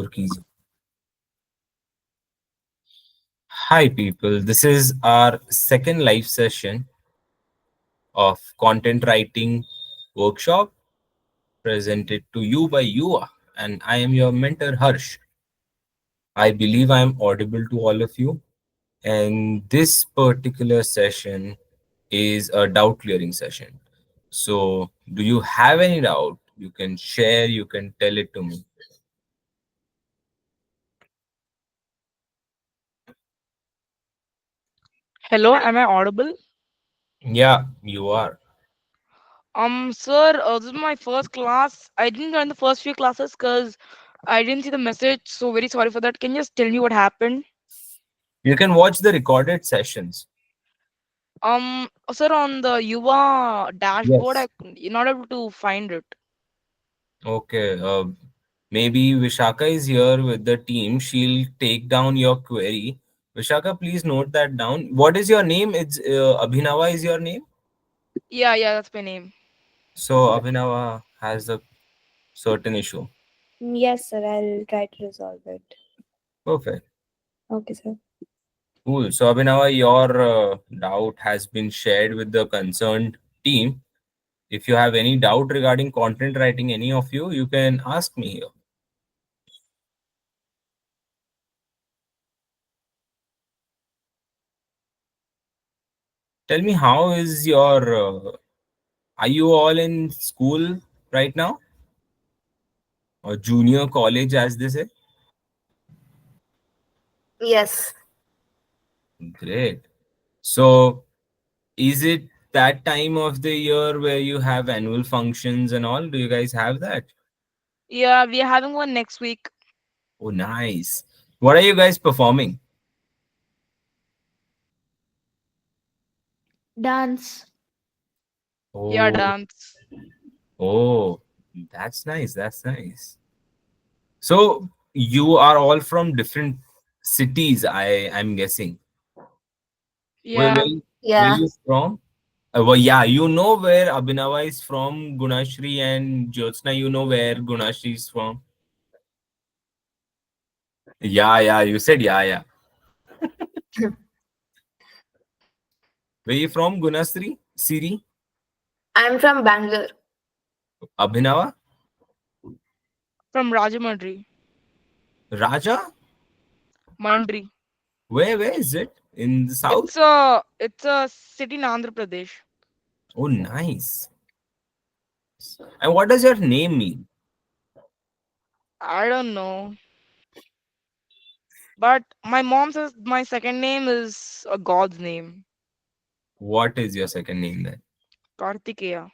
keys. Hi, people. This is our second live session of content writing workshop presented to you by Yuva, and I am your mentor Harsh. I believe I am audible to all of you, and this particular session is a doubt clearing session. So, do you have any doubt? You can share, you can tell it to me. Hello, am I audible? Yeah, you are. Sir, this is my first class. I didn't join the first few classes because I didn't see the message. So very sorry for that. Can you just tell me what happened? You can watch the recorded sessions. Sir, on the Yuva dashboard, Yes. you're not able to find it. Okay. Maybe Vishaka is here with the team. She'll take down your query. Vishaka, please note that down. What is your name? It's Abhinava is your name. Yeah, that's my name. So Abhinava has a certain issue. Yes, sir. I'll try to resolve it. Perfect. Okay, sir. Cool. So Abhinava, your doubt has been shared with the concerned team. If you have any doubt regarding content writing, any of you, you can ask me here. Tell me, how is your? Are you all in school right now, or junior college, as they say? Yes. Great. So, is it that time of the year where you have annual functions and all? Do you guys have that? Yeah, we are having one next week. Oh, nice. What are you guys performing? Dance. Yeah, Oh, dance. oh, that's nice. That's nice. So, you are all from different cities, I'm guessing. Yeah, Where Yeah. you from? Well, yeah, you know where Abhinava is from, Gunashri and Jyotsna, you know where Gunashri is from. Yeah, you said yeah. Where you from, Gunasri? Siri? I'm from Bangalore. Abhinava? from Rajamandri. Raja? Mandri. Where is it? In the south? It's a city in Andhra Pradesh. Oh, nice. And what does your name mean? I don't know. But my mom says my second name is a god's name. What is your second name then? Kartikeya.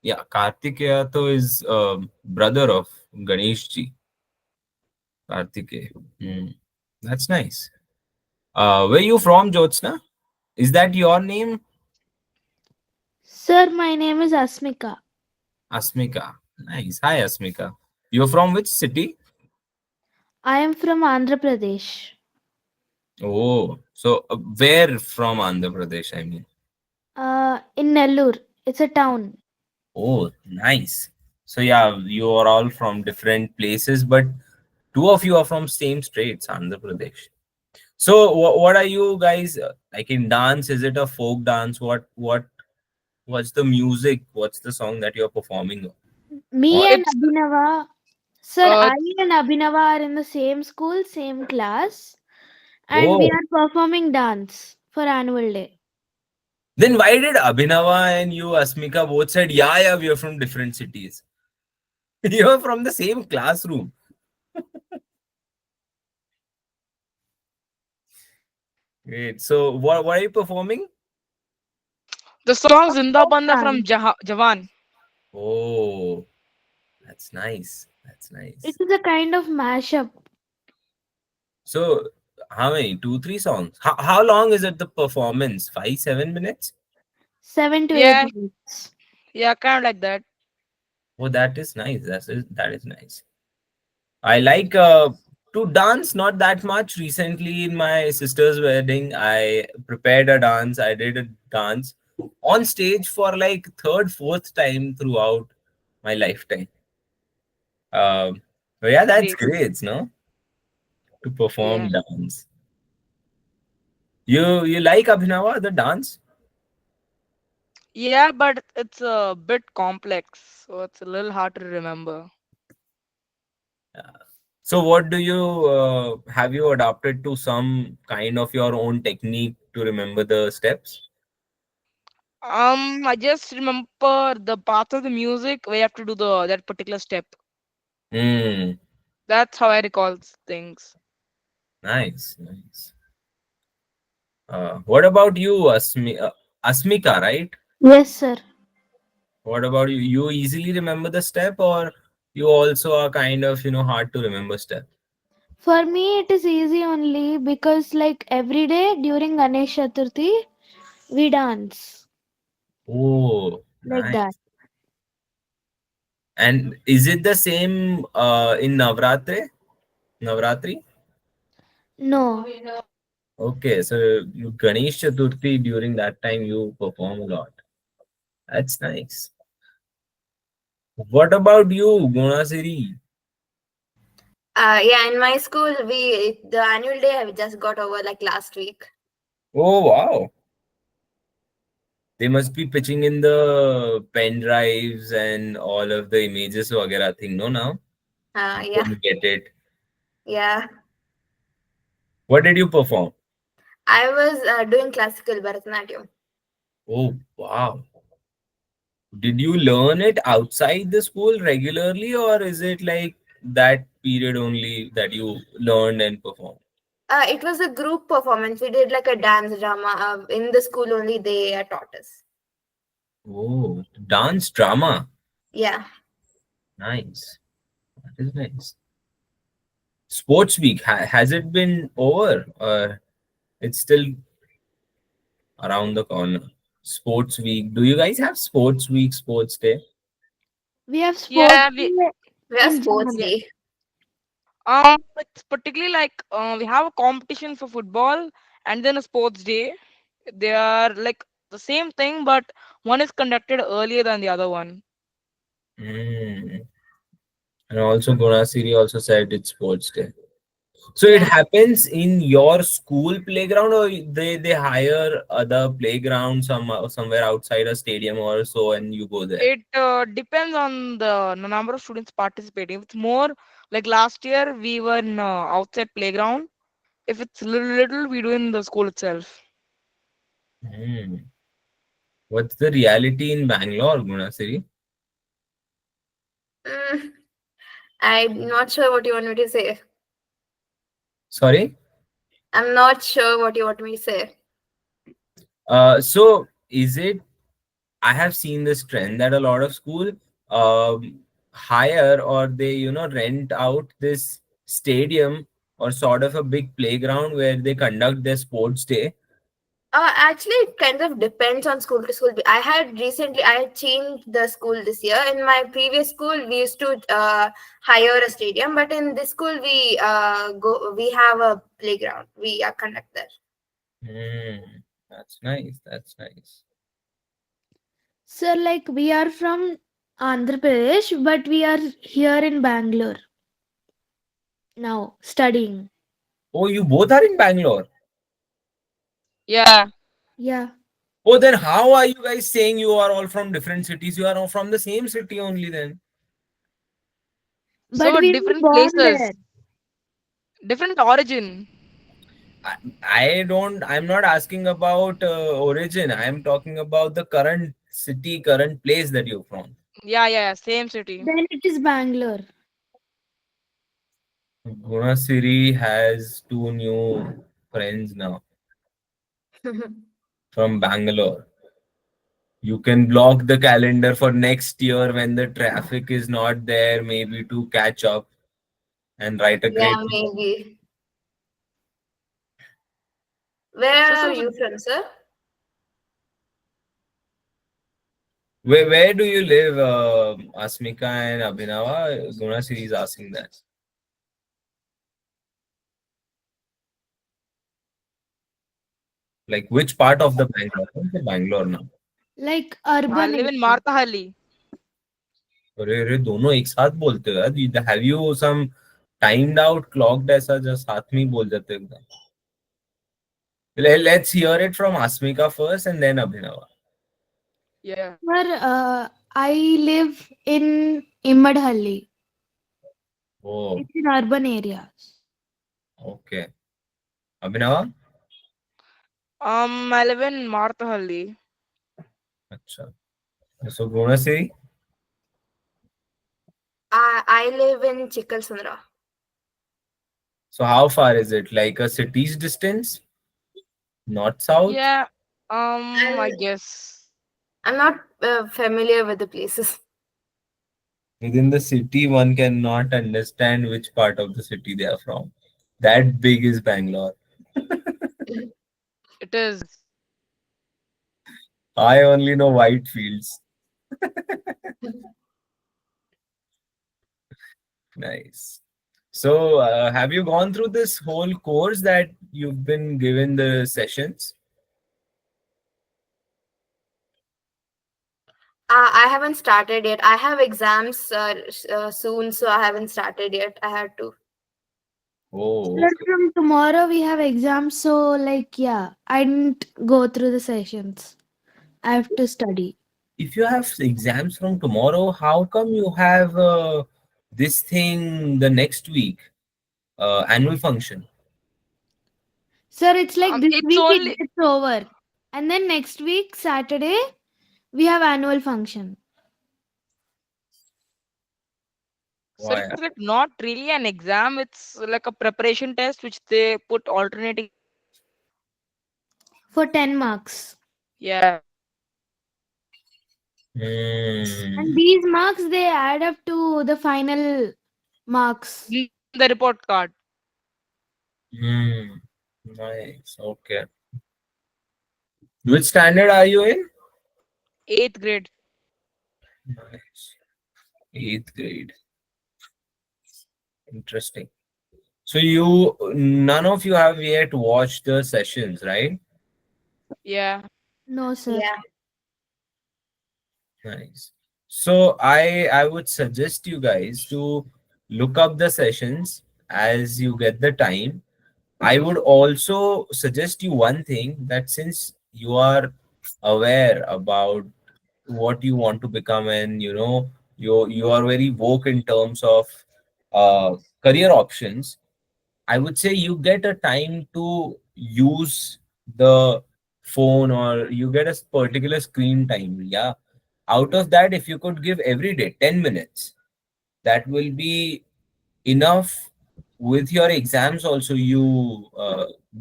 Yeah, Kartikeya to is brother of Ganesh ji. Kartikeya. Hmm. That's nice. Where you from, Jyotsna? Is that your name? Sir, my name is Asmika. Asmika. Nice. Hi, Asmika. You're from which city? I am from Andhra Pradesh. Oh, so where from Andhra Pradesh? I mean. In Nellore. It's a town. Oh, nice. So yeah, you are all from different places, but two of you are from same states, Andhra Pradesh. So what are you guys like in dance? Is it a folk dance? What's the music? What's the song that you're performing Me on? and It's Abhinava. Sir, uh I and Abhinava are in the same school, same class, and we Oh, are performing dance for annual day. then why did Abhinava and you, Asmika, both said, yeah, we are from different cities? You're from the same classroom. Great. So what are you performing? the song Folk Zindabanda from dance. Jawan. Oh, that's nice. That's It nice. is a kind of mashup. So how many? Two, three songs? How long is it the performance? 5, 7 minutes? 7 to 8 Yeah, minutes. yeah, kind of like that. Oh, that is nice. That is nice. I like to dance, not that much. Recently, in my sister's wedding, I prepared a dance. I did a dance on stage for like third, fourth time throughout my lifetime. Um, but yeah, that's Great. great, no? to perform Yeah. dance. You like Abhinava, the dance? Yeah, but it's a bit complex, so it's a little hard to remember. So what do you have you adopted to some kind of your own technique to remember the steps? I just remember the part of the music where you have to do the that particular step. Hmm. That's how I recall things. Nice, nice. What about you, Asmika, right? Yes, sir. What about you? You easily remember the step, or you also are kind of, hard to remember step? For me, it is easy only because, like, every day during Ganesh Chaturthi, we dance Oh, like nice. that. And is it the same in Navratri? No, Okay, so you Ganesh Chaturthi during that time you perform a lot. That's nice. What about you, Gunasiri? Yeah, in my school, we the annual day have just got over like last week. Oh wow. They must be pitching in the pen drives and all of the images वगैरह thing, no now? Yeah, When you get it. yeah. What did you perform? I was doing classical Bharatanatyam. Oh wow. Did you learn it outside the school regularly, or is it like that period only that you learned and performed? It was a group performance. We did like a dance drama. In the school only they taught us. Oh, dance drama. Yeah. Nice. That is nice. Sports week, has it been over, or it's still around the corner? Sports week. Do you guys have sports week, sports day? we have sports Yeah, we day We have in sports yeah. Jan. day. It's particularly like we have a competition for football and then a sports day. They are like the same thing, but one is conducted earlier than the other one. Mm. And also, Gunasiri also said it's sports day. So it Yeah. happens in your school playground, or they hire other playground somewhere outside a stadium or so, and you go there. It depends on the number of students participating. If it's more like last year, we were in outside playground. If it's little, we do in the school itself. Hmm. What's the reality in Bangalore, Gunasiri? Mm, I'm not sure what you want me to say. Sorry. I'm not sure what you want me to say. So is it? I have seen this trend that a lot of school hire, or they rent out this stadium or sort of a big playground where they conduct their sports day. Actually, it kind of depends on school to school. I had changed the school this year. In my previous school, we used to hire a stadium, but in this school, we have a playground. We conduct there. Hmm, that's nice. That's nice. Sir, like, we are from Andhra Pradesh, but we are here in Bangalore now studying. Oh, you both are in Bangalore. Yeah. Yeah, Oh, then how are you guys saying you are all from different cities? You are all from the same city only then. but So we were different born places, there. different origin. I'm not asking about origin. I'm talking about the current city, current place that you're from. Yeah, yeah, same city. Then it is Bangalore. Gunasiri has two new friends now from Bangalore. You can block the calendar for next year when the traffic is not there, maybe to catch up and write a Yeah, great. maybe. Where So, are so, so you from, sir? Where do you live, Asmika and Abhinava? Gunasiri is asking that. Like which part of the Bangalore? I'm from Bangalore now. Like I urban live in area. Marthahalli. अरे अरे दोनों एक साथ बोलते हो यार. Have you some Timed out, clocked ऐसा just हाथ में ही बोल जाते हैं एकदम. Let's hear it from Asmika first and then Abhinav. Yeah. Sir, I live in Immadhalli. Oh, It's in urban areas. okay. Abhinav? I live in Marthahalli. Acha. So Gunasiri? I live in Chikkalsundra. So how far is it? Like a city's distance? North south? Yeah. I I'm guess. I'm not familiar with the places. Within the city, one cannot understand which part of the city they are from. That big is Bangalore. It is. I only know Whitefields. Nice. So, have you gone through this whole course that you've been given the sessions? I haven't started yet. I have exams soon, so I haven't started yet. I had to. Oh, Sir, okay. from tomorrow we have exams, so like yeah, I didn't go through the sessions. I have to study. If you have exams from tomorrow, how come you have this thing the next week, annual function? Sir, it's like this It's week only. it's over. And then next week, Saturday, we have annual function Sir, Why? it's like not really an exam. It's like a preparation test which they put alternating. for 10 marks. Yeah. And Hmm. these marks they add up to the final marks. In the report card. Hmm. Nice. Okay. Which standard are you in? Eighth grade. Nice. Eighth grade. Interesting. So you, none of you have yet watched the sessions, right? Yeah. No, sir. Yeah. Nice. So I would suggest you guys to look up the sessions as you get the time. I would also suggest you one thing, that since you are aware about what you want to become, and you are very woke in terms of career options, I would say you get a time to use the phone, or you get a particular screen time. Yeah. Out of that, if you could give every day 10 minutes, that will be enough. With your exams also, you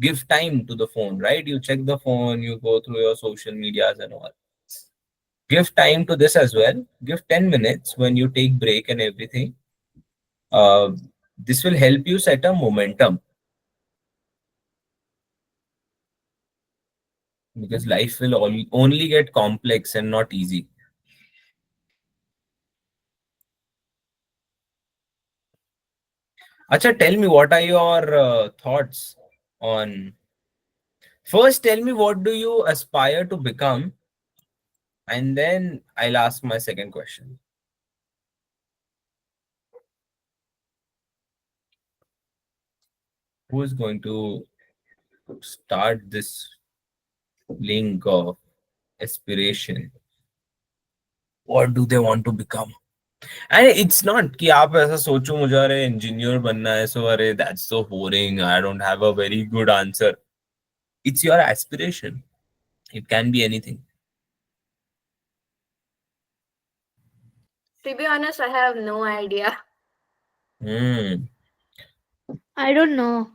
give time to the phone, right? You check the phone, you go through your social medias and all. Give time to this as well. Give 10 minutes when you take break and everything. Uh, this will help you set a momentum, because life will only get complex and not easy. Acha, tell me, what are your thoughts on. First, tell me, what do you aspire to become, and then I'll ask my second question. Who is going to start this link of aspiration? What do they want to become? And it's not कि आप ऐसा सोचो मुझे अरे engineer बनना है, so अरे that's so boring, I don't have a very good answer. It's your aspiration. It can be anything. To be honest, I have no idea. Hmm. I don't know.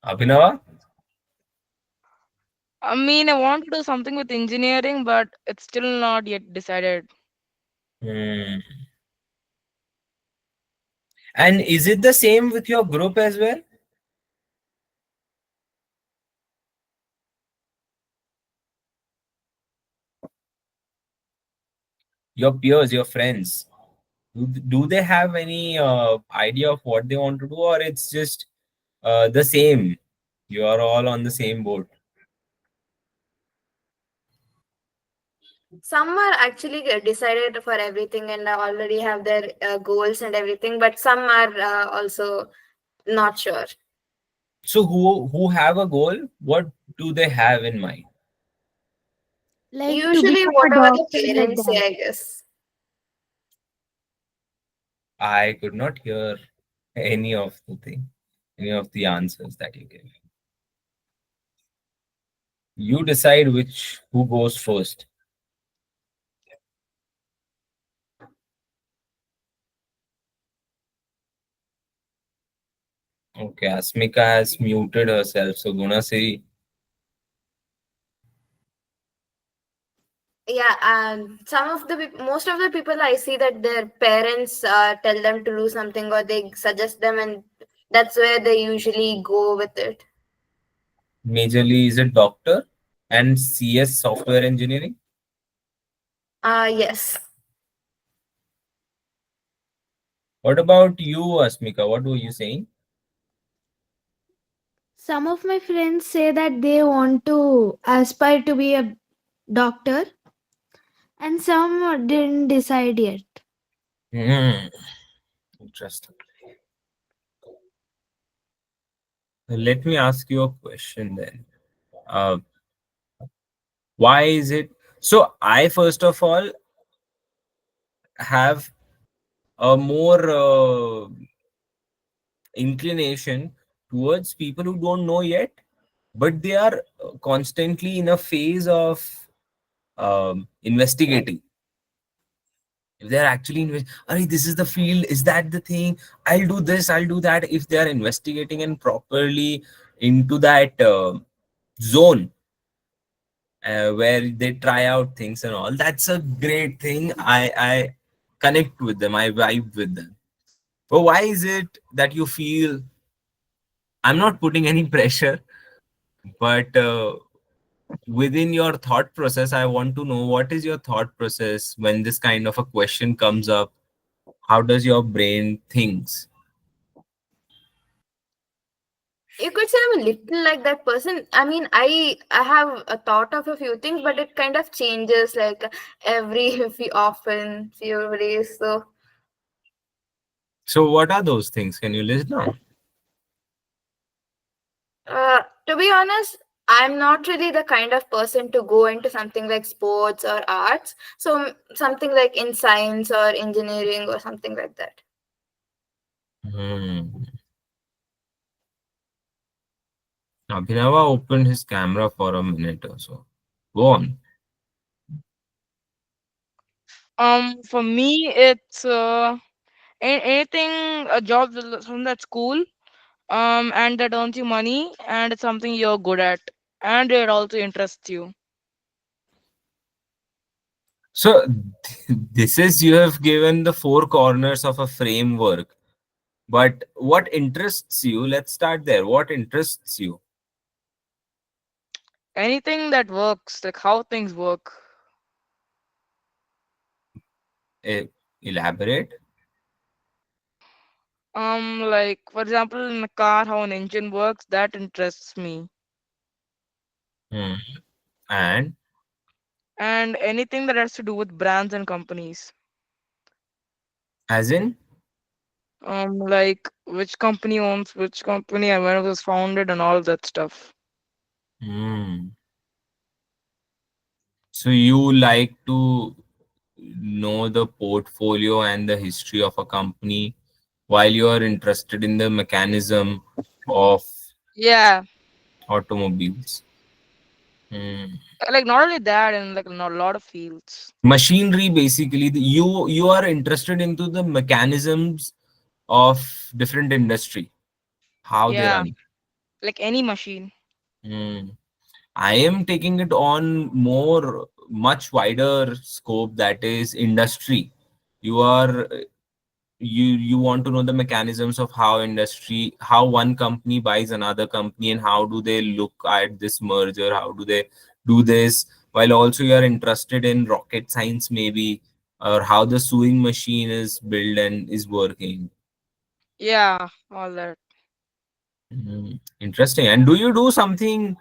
Abhinava? I want to do something with engineering, but it's still not yet decided. Hmm. And is it the same with your group as well? Your peers, your friends, do they have any idea of what they want to do, or it's just the same? You are all on the same boat. Some are actually decided for everything and already have their goals and everything, but some are also not sure. So who have a goal? What do they have in mind? Like to Usually, become a whatever the doctor like parents say, that. I guess. I could not hear any of the thing, any of the answers that you gave. You decide which who goes first. Okay, Asmika has muted herself. So Gunasiri, Yeah, and most of the people I see that their parents tell them to do something or they suggest them, and that's where they usually go with it. majorly is a doctor and CS software engineering. Yes. What about you, Asmika? What were you saying? Some of my friends say that they want to aspire to be a doctor, and some didn't decide yet. Hmm, interesting. Let me ask you a question then. Uh, why is it so? I first of all have a more inclination towards people who don't know yet, but they are constantly in a phase of investigating. If they're actually this is the field, is that the thing? I'll do this, I'll do that. If they are investigating and properly into that zone where they try out things and all, that's a great thing. I connect with them, I vibe with them. But why is it that you feel, I'm not putting any pressure, but within your thought process, I want to know what is your thought process when this kind of a question comes up. How does your brain thinks? You could say I'm a little like that person. I mean, I have a thought of a few things, but it kind of changes like every few days. So, So what are those things? Can you list down? to be honest, I'm not really the kind of person to go into something like sports or arts. So something like in science or engineering or something like that. Hmm. Abhinava opened his camera for a minute or so. Go on. For me, it's anything a job from that school, and that earns you money, and it's something you're good at, and it also interests you. So this is, you have given the four corners of a framework. But what interests you? Let's start there. What interests you? Anything that works, like how things work. Eh, elaborate. Like for example, in a car, how an engine works, that interests me. Hmm. And And anything that has to do with brands and companies. as in, Like which company owns which company and when it was founded and all that stuff. hmm. So you like to know the portfolio and the history of a company while you are interested in the mechanism of Yeah, automobiles. Hmm. like not only that, in like not a lot of fields. Machinery, basically, you are interested into the mechanisms of different industry, how they Yeah, run. like any machine. Hmm. I am taking it on more, much wider scope, that is industry. You are you want to know the mechanisms of how industry, how one company buys another company, and how do they look at this merger, how do they do this, while also you are interested in rocket science maybe, or how the sewing machine is built and is working. Yeah, all that. Interesting. And do you do something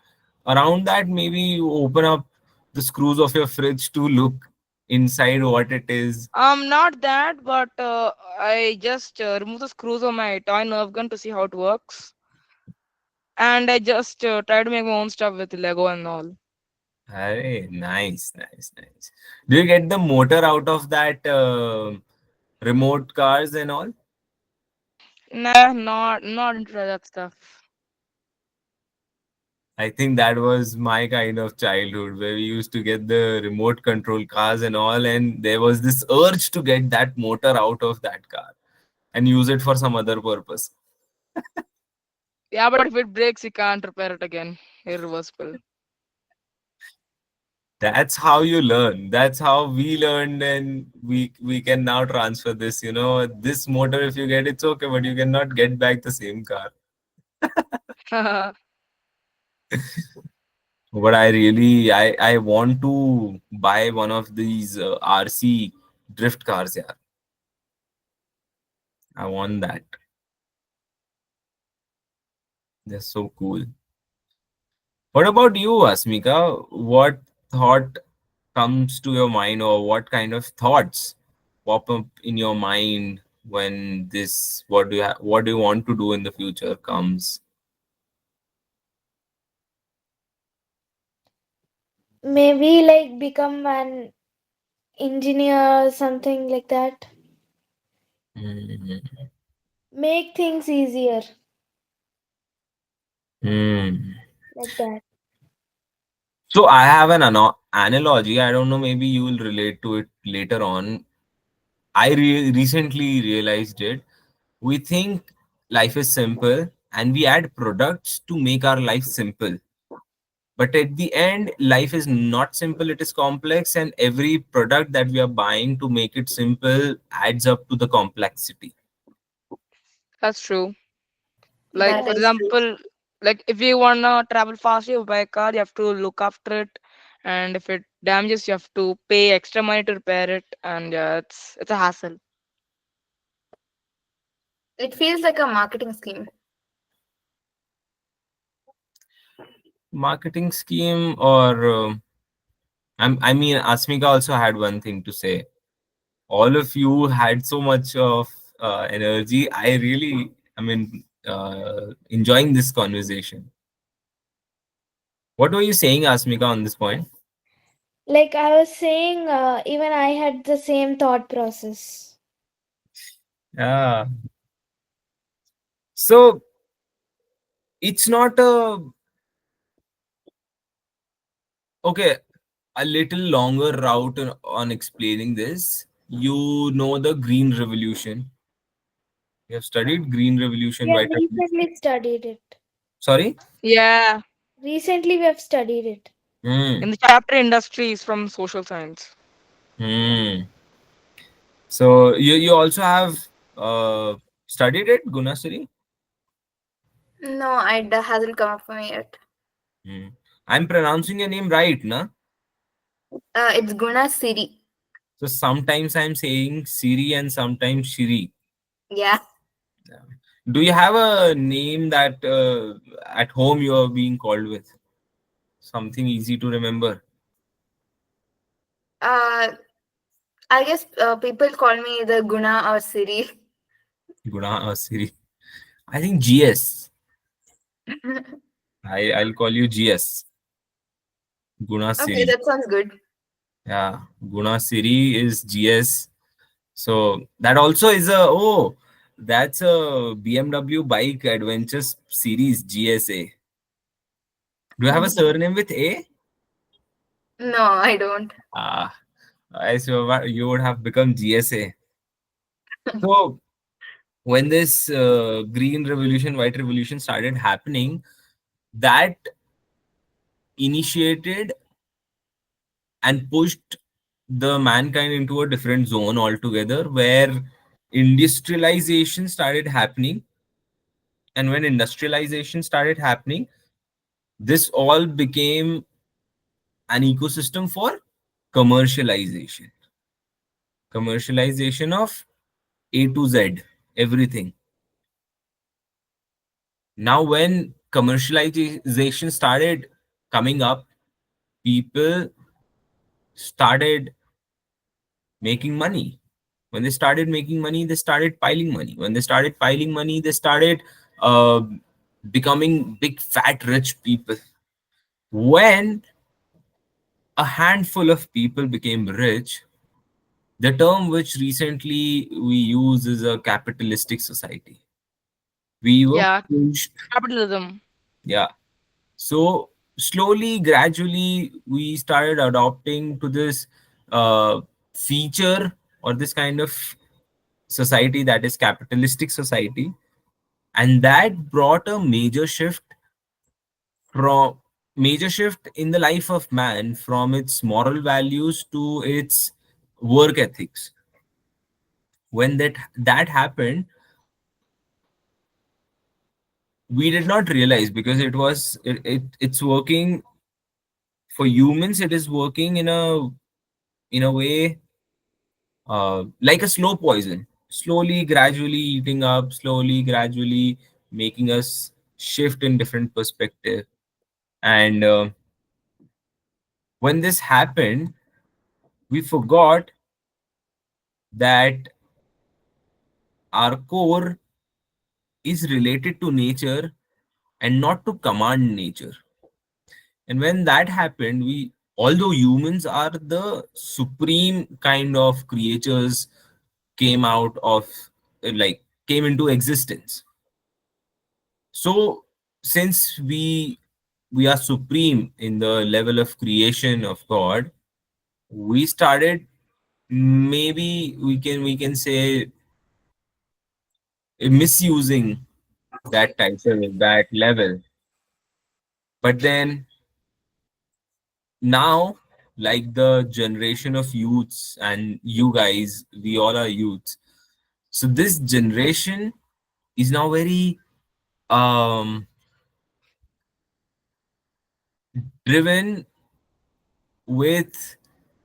around that? Maybe you open up the screws of your fridge to look inside what it is? Not that, but I just remove the screws of my toy nerf gun to see how it works, and I just try to make my own stuff with Lego and all. Hey, nice, nice, nice. Do you get the motor out of that remote cars and all? Nah, not into that stuff. I think that was my kind of childhood where we used to get the remote control cars and all, and there was this urge to get that motor out of that car and use it for some other purpose. Yeah, but if it breaks, you can't repair it again. Irreversible. That's how you learn. That's how we learned, and we can now transfer this. This motor, if you get it's okay, but you cannot get back the same car. But I want to buy one of these RC drift cars. Yeah, I want that. They're so cool. What about you, Asmika? What thought comes to your mind, or what kind of thoughts pop up in your mind when this what do you want to do in the future comes? Maybe like become an engineer or something like that. Hmm. Make things easier Hmm. like that. So I have an analogy. I don't know. Maybe you will relate to it later on. I recently realized it. We think life is simple, and we add products to make our life simple. But at the end, life is not simple, it is complex, and every product that we are buying to make it simple adds up to the complexity. That's true. Like That for Yeah. is true. example, like if you wanna travel fast, you buy a car, you have to look after it, and if it damages, you have to pay extra money to repair it, and yeah, it's a hassle. It feels like a marketing scheme. Marketing scheme, or I mean, Asmika also had one thing to say. All of you had so much of energy. I mean, enjoying this conversation. What were you saying, Asmika, on this point? Like I was saying, even I had the same thought process. Yeah. So it's not a okay. A little longer route on explaining this. You know the Green Revolution. You have studied Green We Revolution, have White Revolution. recently studied it. Sorry? Yeah, Recently, we have studied it. Hmm. in the chapter industries from social science. Hmm. So you also have studied it, Gunasiri? No, it hasn't come up for me yet. Hmm. I'm pronouncing your name right, na? It's Guna Siri. So sometimes I'm saying Siri and sometimes Shiri. Yeah. Yeah. Do you have a name that at home you are being called with? Something easy to remember. Uh, I guess people call me the Guna or Siri. Guna or Siri. I think GS. I'll call you GS. Guna Okay, Siri. that sounds good. Yeah. Guna Siri is GS. So that also is that's a BMW bike adventure series GSA. Do you have a surname with A? No, I don't. Ah, I so you would have become GSA. So when this green revolution, white revolution started happening, that initiated and pushed the mankind into a different zone altogether, where industrialization started happening. And when industrialization started happening, this all became an ecosystem for commercialization. Commercialization of A to Z, everything. Now, when commercialization started coming up, people started making money. When they started making money, they started piling money. When they started piling money, they started uh, becoming big, fat, rich people. When a handful of people became rich, the term which recently we use is a capitalistic society. We were Yeah, pushed, capitalism. yeah. So slowly, gradually, we started adopting to this feature or this kind of society that is capitalistic society, and that brought a from major shift in the life of man from its moral values to its work ethics. When that happened, we did not realize because it's working for humans. It is working in a way like a slow poison, slowly, gradually eating up, slowly, gradually making us shift in different perspective. And when this happened, we forgot that our core is related to nature and not to command nature. And when that happened, we, although humans are the supreme kind of creatures, came out of like came into existence. So since we are supreme in the level of creation of God, we started, maybe we can say, misusing that title, that level. But then now, like the generation of youths, and you guys, we all are youths. So this generation is now very um driven with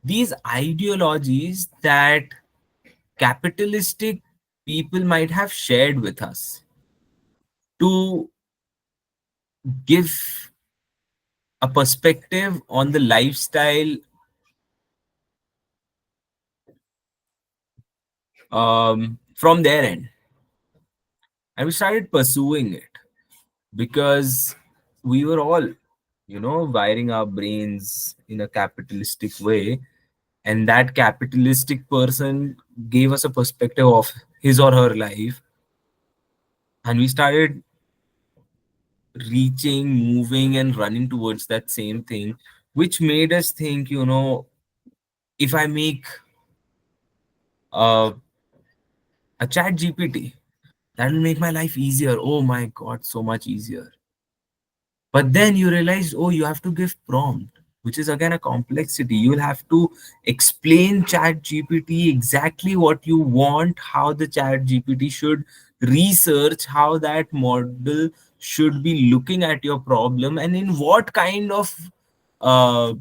these ideologies that capitalistic people might have shared with us to give a perspective on the lifestyle from their end. And we started pursuing it because we were all, wiring our brains in a capitalistic way. And that capitalistic person gave us a perspective of his or her life. And we started reaching, moving, and running towards that same thing, which made us think, if I make uh, a chat GPT, that will make my life easier. Oh my God, so much easier. But then you realize, oh, you have to give prompt, which is again a complexity. You'll have to explain chat GPT exactly what you want, how the chat GPT should research, how that model should be looking at your problem, and in what kind of uh,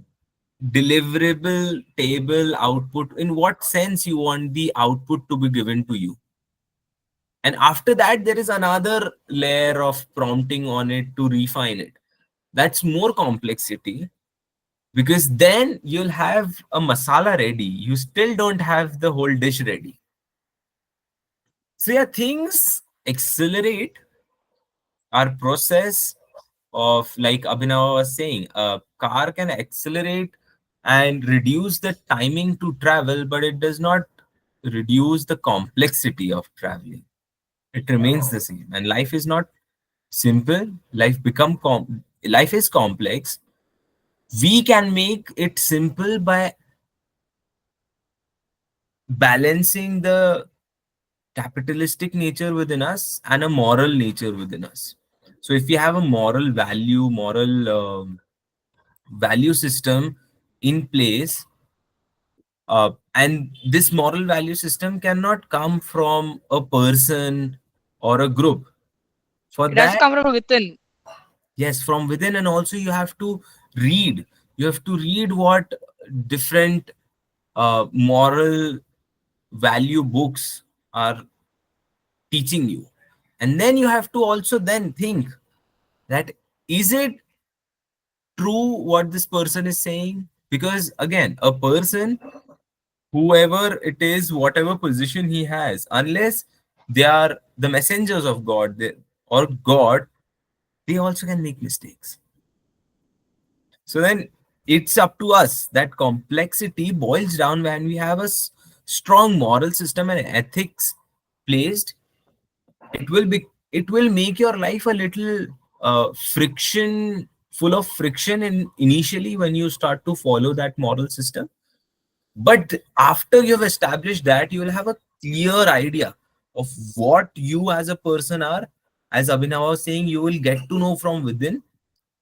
deliverable table output, in what sense you want the output to be given to you. And after that, there is another layer of prompting on it to refine it. That's more complexity, because then you'll have a masala ready. You still don't have the whole dish ready. So yeah, things accelerate our process of, like Abhinav was saying, a car can accelerate and reduce the timing to travel, but it does not reduce the complexity of traveling. It remains the same. And life is not simple. Life is complex. We can make it simple by balancing the capitalistic nature within us and a moral nature within us. So if you have a moral value system in place, and this moral value system cannot come from a person or a group. For It has to that, come from within. yes, from within. And also you have to read. You have to read what different moral value books are teaching you. And then you have to also then think that, is it true what this person is saying? Because again, a person, whoever it is, whatever position he has, unless they are the messengers of God or God, they also can make mistakes. So then it's up to us. That complexity boils down when we have a strong moral system and ethics placed. It will make your life a little friction, full of friction in initially when you start to follow that moral system. But after you've established that, you will have a clear idea of what you as a person are. As Abhinav was saying, you will get to know from within.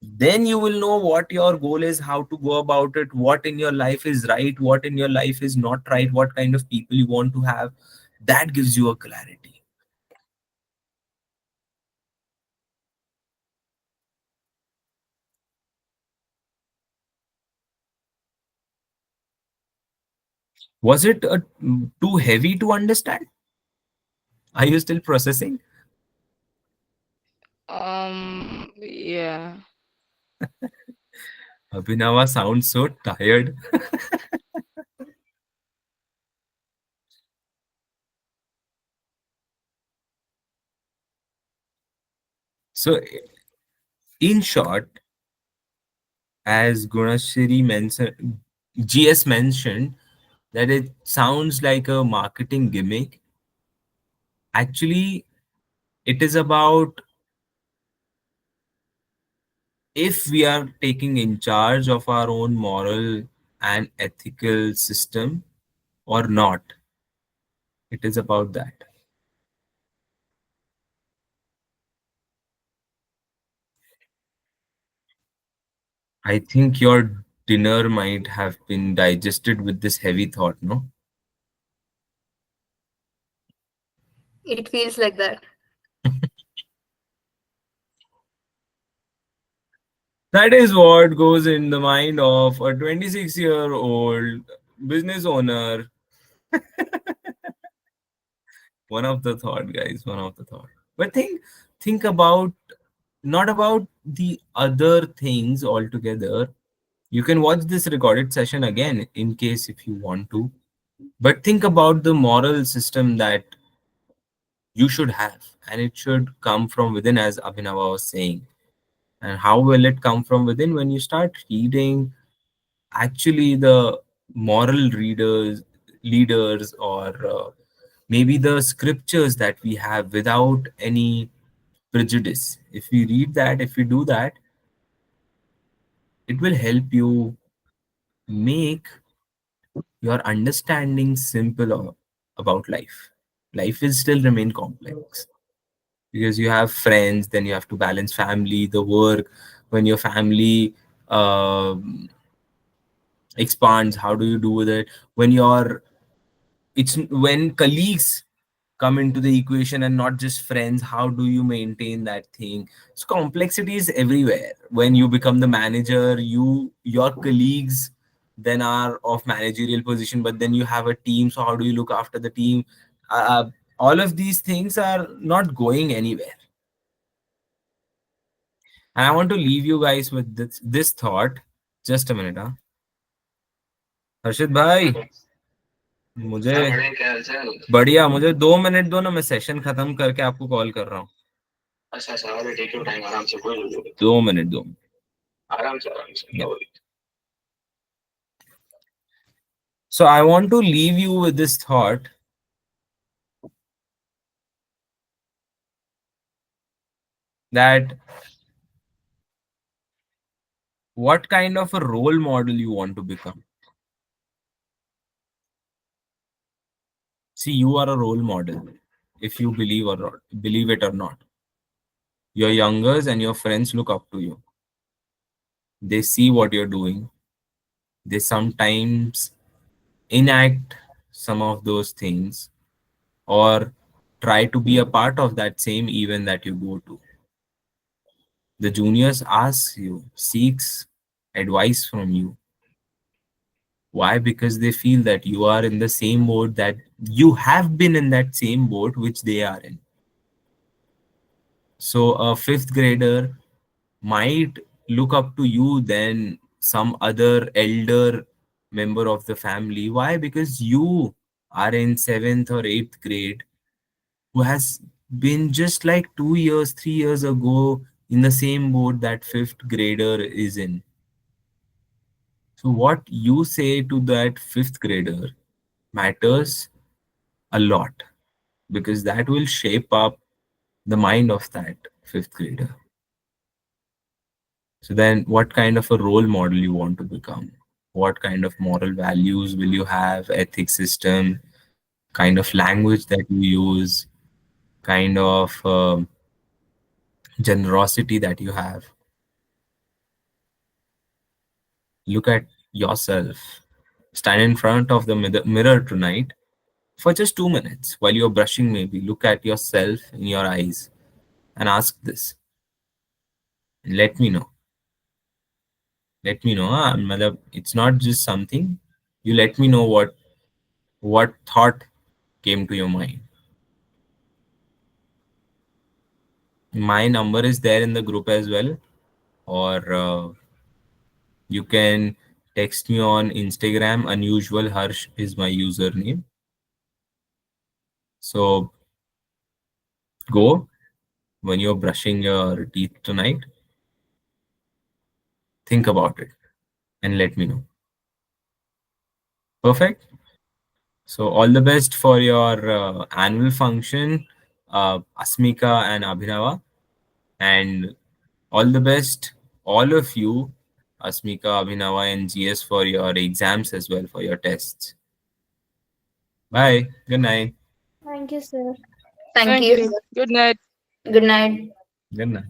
Then you will know what your goal is, how to go about it, what in your life is right, what in your life is not right, what kind of people you want to have. That gives you a clarity. Was it too heavy to understand? Are you still processing? Yeah. Abhinava sounds so tired. So, in short, as Gunashri mentioned, GS mentioned that it sounds like a marketing gimmick. Actually, it is about if we are taking in charge of our own moral and ethical system or not. It is about that. I think your dinner might have been digested with this heavy thought, no? It feels like that. That is what goes in the mind of a 26-year-old business owner. One of the thought, guys, one of the thought. But think about not about the other things altogether. You can watch this recorded session again in case if you want to. But think about the moral system that you should have, and it should come from within, as Abhinava was saying. And how will it come from within? When you start reading actually the moral readers, leaders, or maybe the scriptures that we have without any prejudice. If we read that, if we do that, it will help you make your understanding simple about life. Life will still remain complex because you have friends, then you have to balance family, the work. When your family expands, how do you do with it? When your it's when colleagues come into the equation and not just friends, how do you maintain that thing? So complexity is everywhere. When you become the manager, your colleagues then are of managerial position, but then you have a team, so how do you look after the team? All of these things are not going anywhere. And I want to leave you guys with this thought. Just a minute, huh? हर्षित भाई, मुझे बढ़िया, मुझे 2 minute दो ना, मैं session खत्म करके आपको कॉल कर रहा हूँ. अच्छा अच्छा, अरे टेक योर टाइम, आराम से, कोई नहीं. 2 मिनट दो, आराम से, आराम से. Yeah. So I want to leave you with this thought that what kind of a role model you want to become. See, you are a role model if you believe or not, believe it or not. Your youngers and your friends look up to you. They see what you're doing. They sometimes enact some of those things or try to be a part of that same event that you go to. The juniors ask you, seeks advice from you. Why? Because they feel that you are in the same boat, that you have been in that same boat which they are in. So a fifth grader might look up to you then some other elder member of the family. Why? Because you are in seventh or eighth grade, who has been just like 2 years, 3 years ago in the same boat that fifth grader is in. So, what you say to that fifth grader matters a lot, because that will shape up the mind of that fifth grader. So, then what kind of a role model you want to become? What kind of moral values will you have, ethics system, kind of language that you use, kind of generosity that you have? Look at yourself. Stand in front of the mirror tonight for just 2 minutes while you're brushing, maybe. Look at yourself in your eyes and ask this. And let me know. Let me know. Matlab, it's not just something. You let me know what thought came to your mind. My number is there in the group as well, or you can text me on Instagram. Unusual Harsh is my username. So go when you're brushing your teeth tonight. Think about it and let me know. Perfect. So all the best for your annual function, Asmika and Abhinava, and all the best, all of you, Asmika, Abhinava, and GS, for your exams as well, for your tests. Bye. Good night. Thank you, sir. Thank Thank you. you. Good night. Good night. Good night.